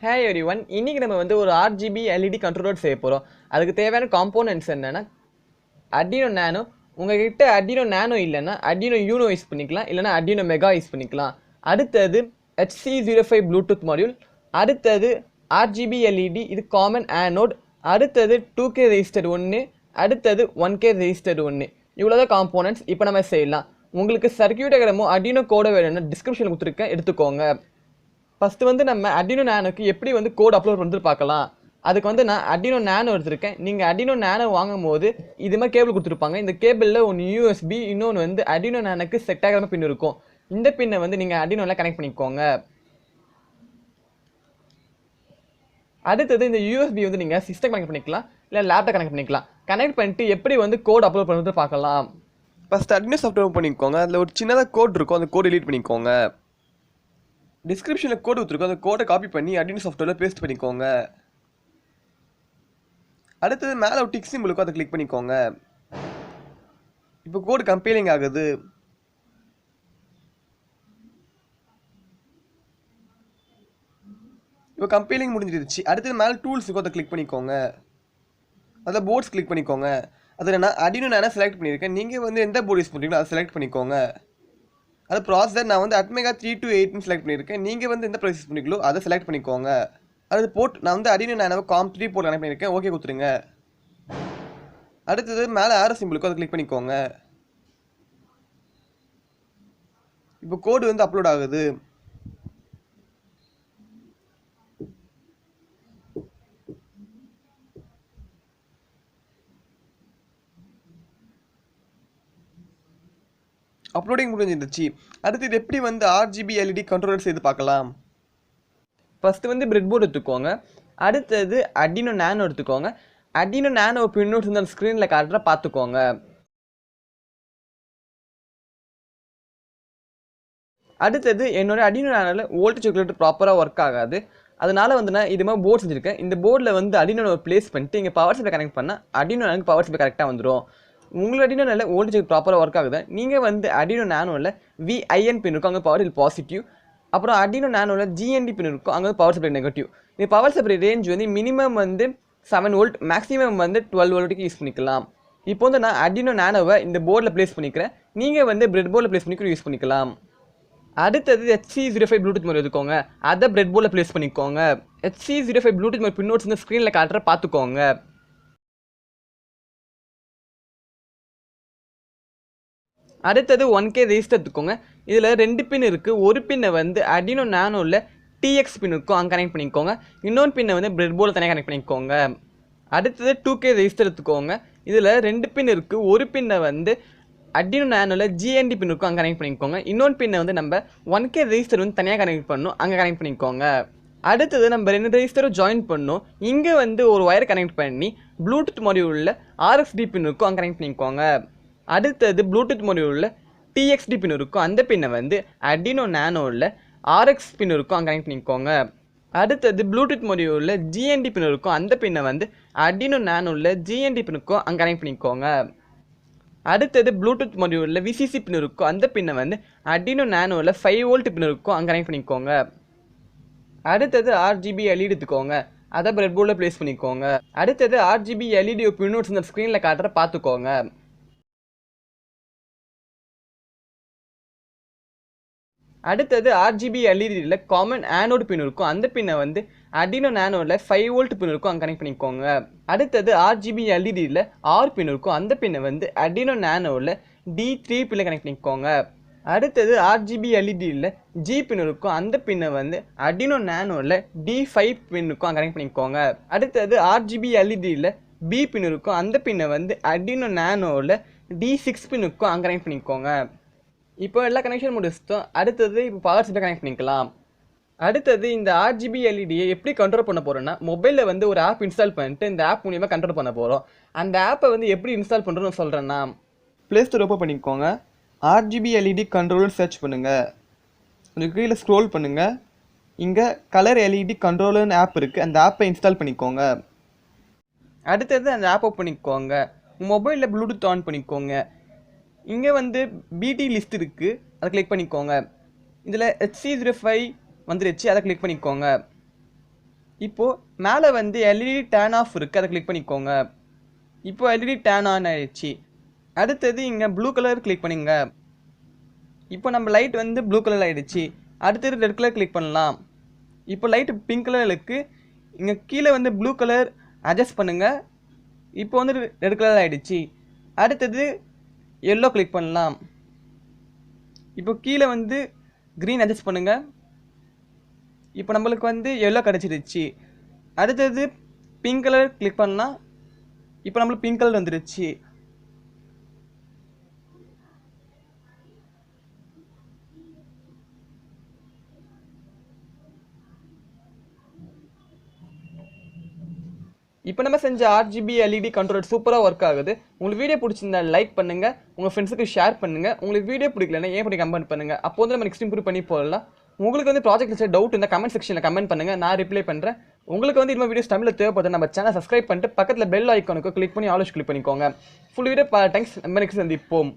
Hey everyone, இன்னைக்கு நம்ம வந்து ஒரு RGB LED கண்ட்ரோலர் செய்ய போறோம். அதுக்கு தேவையான காம்போனன்ட்ஸ் என்னன்னா Arduino Nano. உங்ககிட்ட Arduino Nano இல்லனா Arduino Uno யூஸ் பண்ணிக்கலாம், இல்லனா Arduino Mega யூஸ் பண்ணிக்கலாம். அடுத்து HC05 Bluetooth module. அடுத்து RGB LED, இது common anode. அடுத்து 2K resistor 1, அடுத்து 1K resistor 1. இவ்வளவுதான் காம்போனன்ட்ஸ். இப்போ நம்ம செய்யலாம். உங்களுக்கு சர்க்யூட் டயகிராமோ Arduino கோட் வேணும்னா டிஸ்கிரிப்ஷன்ல கொடுத்திருக்கேன், எடுத்துக்கோங்க. ஃபர்ஸ்ட் வந்து நம்ம Arduino Nanoக்கு எப்படி வந்து கோட் அப்லோட் பண்ணி பார்க்கலாம். அதுக்கு வந்து நான் Arduino Nano எடுத்துர்க்கேன். நீங்க Arduino Nano வாங்கும்போது இது மாதிரி கேபிள் கொடுத்திருப்பாங்க. இந்த கேபிள்ல ஒன்னு USB, இன்னொன்னு வந்து Arduino Nanoக்கு செட் ஆகிற பின் இருக்கும். இந்த பின்னை வந்து நீங்க Arduinoல கனெக்ட் பண்ணிக்கோங்க. அடுத்து இந்த USB வந்து நீங்க சிஸ்டம் கனெக்ட் பண்ணிக்கலாம், இல்ல லேப்டாப் கனெக்ட் பண்ணிக்கலாம். கனெக்ட் பண்ணிட்டு எப்படி வந்து கோட் அப்லோட் பண்றது பார்க்கலாம். ஃபர்ஸ்ட் Arduino சாஃப்ட்வேர் ஓபன் பண்ணிக்கோங்க. அதுல ஒரு சின்னதா கோட் இருக்கும், அந்த கோட் டெலீட் பண்ணிக்கோங்க. டிஸ்கிரிப்ஷனில் கோட் கொடுத்துருக்கோம், அந்த கோடை காப்பி பண்ணி Arduino சாஃப்ட்வேரில் பேஸ்ட் பண்ணிக்கோங்க. அடுத்தது மேலே ஒரு டிக் சிம்பிள் இருக்கும், அதை கிளிக் பண்ணிக்கோங்க. இப்போ கோடு கம்பைலிங் ஆகுது. இப்போ கம்பைலிங் முடிஞ்சிருச்சு. அடுத்தது மேலே டூல்ஸ் இருக்கும், அதை கிளிக் பண்ணிக்கோங்க. அதில் போர்ட்ஸ் கிளிக் பண்ணிக்கோங்க. அதில் நான் Arduino Nano செலக்ட் பண்ணியிருக்கேன். நீங்கள் வந்து எந்த போர்டு யூஸ் பண்ணுறீங்களோ அதை செலக்ட் பண்ணிக்கோங்க. அது ப்ராசஸர் நான் வந்து Atmega 328 செலக்ட் பண்ணியிருக்கேன். நீங்கள் வந்து எந்த ப்ராசஸ் பண்ணிக்கலோ அதை செலக்ட் பண்ணிக்கோங்க. அது போர்ட் நான் வந்து Arduino Nano COM3 port connect பண்ணியிருக்கேன். ஓகே கொடுத்துருங்க. அடுத்தது மேலே ஆரோ சிம்பிளுக்கும் அதை கிளிக் பண்ணிக்கோங்க. இப்போ கோடு வந்து அப்லோட் ஆகுது. அப்லோடிங் முடிஞ்சிருச்சு. அடுத்து இது எப்படி வந்து RGB LED கண்ட்ரோலர் செய்து பார்க்கலாம். ஃபர்ஸ்ட் வந்து பிரெட் போர்டு எடுத்துக்கோங்க. அடுத்தது Arduino Nano எடுத்துக்கோங்க. Arduino Nano பின்னோட்ஸ் வந்து ஸ்க்ரீனில் காட்டுற பார்த்துக்கோங்க. அடுத்தது என்னோட Arduino Nanoல வோல்டேஜ் ரெகுலேட்டர் ப்ராப்பராக ஒர்க் ஆகாது. அதனால வந்து நான் இது மாதிரி போர்ட் செஞ்சுருக்கேன். இந்த போர்டில் வந்து Arduino பிளேஸ் பண்ணிட்டு இங்கே பவர் சப்ளை கனெக்ட் பண்ணால் Arduino Nanoக்கு பவர் சப்ளை கரெக்டாக வந்துடும். உங்களோட Arduino Nanoல வோல்டேஜ் ப்ராப்பராக ஒர்க் ஆகுது. நீங்கள் வந்து Arduino Nanoல VIN பின் இருக்கும், அங்கே பவர் பாசிட்டிவ். அப்புறம் Arduino Nanoல GND பின் இருக்கும், அங்கே பவர் சப்ளை நெகட்டிவ். இந்த பவர் சப்ளை ரேஞ்ச் வந்து மினிமம் வந்து 7 வோல்ட், மேக்ஸிமம் வந்து 12 வோல்ட்டுக்கு யூஸ் பண்ணிக்கலாம். இப்போ வந்து நான் Arduino Nanoவை இந்த போர்டில் பிளேஸ் பண்ணிக்கிறேன். நீங்கள் வந்து பிரெட் போர்டில் பிளேஸ் பண்ணி யூஸ் பண்ணிக்கலாம். அடுத்தது HC05 ப்ளூடூத் மாதிரி எடுத்துக்கோங்க. அதை பிரெட் போர்டில் பிளேஸ் பண்ணிக்கோங்க. HC05 ப்ளூடூத் மாதிரி பின்னோட்ஸ் வந்து ஸ்க்ரீனில் காட்டுற பார்த்துக்கோங்க. அடுத்தது 1K ரெஜிஸ்டர் எடுத்துக்கோங்க. இதில் 2 பின் இருக்குது. ஒரு பின்னை வந்து Arduino Nanoல TX பின் இருக்கும், அங்கே கனெக்ட் பண்ணிக்கோங்க. இன்னொரு பின்னை வந்து பிரெட் போர்டில் தனியாக கனெக்ட் பண்ணிக்கோங்க. அடுத்தது 2K ரெஜிஸ்டர் எடுத்துக்கோங்க. இதில் 2 பின் இருக்குது. ஒரு பின்னை வந்து Arduino Nanoல GND பின் இருக்கும், அங்கே கனெக்ட் பண்ணிக்கோங்க. இன்னொரு பின்னை வந்து நம்ம 1K ரெஜிஸ்டர் வந்து தனியாக கனெக்ட் பண்ணணும், அங்கே கனெக்ட் பண்ணிக்கோங்க. அடுத்தது நம்ம 2 ரெஜிஸ்டரும் ஜாயின் பண்ணணும். இங்கே வந்து ஒரு ஒயர் கனெக்ட் பண்ணி ப்ளூடூத் மாடியூலில் RxD பின் இருக்கும், அங்கே கனெக்ட் பண்ணிக்கோங்க. அடுத்தது ப்ளூடூத் மாடியூலில் TXD பின் இருக்கும், அந்த பின்னை வந்து Arduino Nanoல RX பின் இருக்கும், அங்கே கனெக்ட் பண்ணிக்கோங்க. அடுத்தது ப்ளூடூத் மாடியூலில் GND பின் இருக்கும், அந்த பின்னை வந்து Arduino Nanoல GND பின்னுக்கும் அங்கே கனெக்ட் பண்ணிக்கோங்க. அடுத்தது ப்ளூடூத் மாடியூலில் VCC பின் இருக்கும், அந்த பின்னை வந்து Arduino Nanoல 5 வோல்ட் பின் இருக்கும், அங்கே கனெக்ட் பண்ணிக்கோங்க. அடுத்தது RGB LED எடுத்துக்கோங்க. அதை பிரெட் போர்டில் பிளேஸ் பண்ணிக்கோங்க. அடுத்தது RGB LED பின்னோட்ஸ் இந்த ஸ்க்ரீனில் காட்டுற பார்த்துக்கோங்க. அடுத்தது RGB LEDல காமன் anode பின் இருக்கும், அந்த பின்னை வந்து Arduino Nanoல 5 வோல்ட் பின் இருக்கும், அங்கே கனெக்ட் பண்ணிக்கோங்க. அடுத்தது RGB LEDல R பின் இருக்கும், அந்த பின்னை வந்து Arduino Nanoல D3 பின்ல கனெக்ட் பண்ணிக்கோங்க. அடுத்தது RGB LEDல G பின் இருக்கும், அந்த பின்னை வந்து Arduino Nanoல D5 பின் இருக்கும், அங்கே கனெக்ட் பண்ணிக்கோங்க. அடுத்தது RGB LEDல B பின் இருக்கும், அந்த பின்னை வந்து Arduino Nanoல D6 பின் இருக்கும், அங்கே கனெக்ட் பண்ணிக்கோங்க. இப்போ எல்லா கனெக்ஷன் முடிச்சிட்டோம். அடுத்தது இப்போ பவர் சப்ளை கனெக்ட் பண்ணிக்கலாம். அடுத்தது இந்த RGB LEDயை எப்படி கண்ட்ரோல் பண்ண போகிறோன்னா, மொபைலில் வந்து ஒரு ஆப் இன்ஸ்டால் பண்ணிட்டு இந்த ஆப் மூலியமாக கண்ட்ரோல் பண்ண போகிறோம். அந்த ஆப்பை வந்து எப்படி இன்ஸ்டால் பண்ணுறோன்னு சொல்கிறேன்னா, ப்ளே ஸ்டோர் ஓப்பன் பண்ணிக்கோங்க. RGB LED கண்ட்ரோலர் சர்ச் பண்ணுங்கள். கொஞ்சம் கீழே ஸ்க்ரோல் பண்ணுங்கள். இங்கே கலர் LED கண்ட்ரோலர்னு ஆப் இருக்குது, அந்த ஆப்பை இன்ஸ்டால் பண்ணிக்கோங்க. அடுத்தது அந்த ஆப் ஓப்பன் பண்ணிக்கோங்க. மொபைலில் ப்ளூடூத் ஆன் பண்ணிக்கோங்க. இங்கே வந்து BT லிஸ்ட் இருக்குது, அதை கிளிக் பண்ணிக்கோங்க. இதில் HC05 வந்துருச்சு, அதை கிளிக் பண்ணிக்கோங்க. இப்போது மேலே வந்து எல்இடி டேர்ன் ஆஃப் இருக்குது, அதை கிளிக் பண்ணிக்கோங்க. இப்போ எல்இடி டேர்ன் ஆன் ஆயிடுச்சு. அடுத்தது இங்கே ப்ளூ கலர் கிளிக் பண்ணிங்க. இப்போ நம்ம லைட் வந்து ப்ளூ கலர் ஆகிடுச்சு. அடுத்தது ரெட் கலர் கிளிக் பண்ணலாம். இப்போ லைட் பிங்க் கலர் இருக்குது. இங்கே கீழே வந்து ப்ளூ கலர் அட்ஜஸ்ட் பண்ணுங்கள். இப்போ வந்து ரெட் கலர் ஆகிடுச்சு. அடுத்தது எல்லோ கிளிக் பண்ணலாம். இப்போ கீழே வந்து க்ரீன் அட்ஜஸ்ட் பண்ணுங்கள். இப்போ நம்மளுக்கு வந்து எல்லோ கிடச்சிருச்சு. அடுத்தது பிங்க் கலர் கிளிக் பண்ணலாம். இப்போ நம்மளுக்கு பிங்க் கலர் வந்துருச்சு. இப்போ நம்ம செஞ்ச RGB LED கண்ட்ரோலர் சூப்பராக ஒர்க் ஆகுது. உங்களுக்கு வீடியோ பிடிச்சிருந்தா லைக் பண்ணுங்கள், உங்கள் ஃப்ரெண்ட்ஸுக்கு ஷேர் பண்ணுங்கள். உங்களுக்கு வீடியோ பிடிக்கலன்னா ஏன் பண்ணி கமெண்ட் பண்ணுங்கள். அப்போ வந்து நம்ம நெக்ஸ்ட் இம்ப்ரூவ் பண்ணி போடலாம். உங்களுக்கு வந்து ப்ராஜெக்ட் டவுட் இருந்தால் கமெண்ட் செக்ஷனில் கமெண்ட் பண்ணுங்கள், நான் ரிப்ளை பண்ணுறேன். உங்களுக்கு வந்து இன்னும் வீடியோஸ் தமிழில் தேவைப்படுது, நம்ம சேனல் சப்ஸ்கிரைப் பண்ணிட்டு பக்கத்தில் பெல் ஐக்கானுக்கு கிளிக் பண்ணி ஆலோஸ் கிளிக் பண்ணிக்கோங்க. Full video thanks. நம்ம நெக்ஸ்ட் சந்திப்போம்.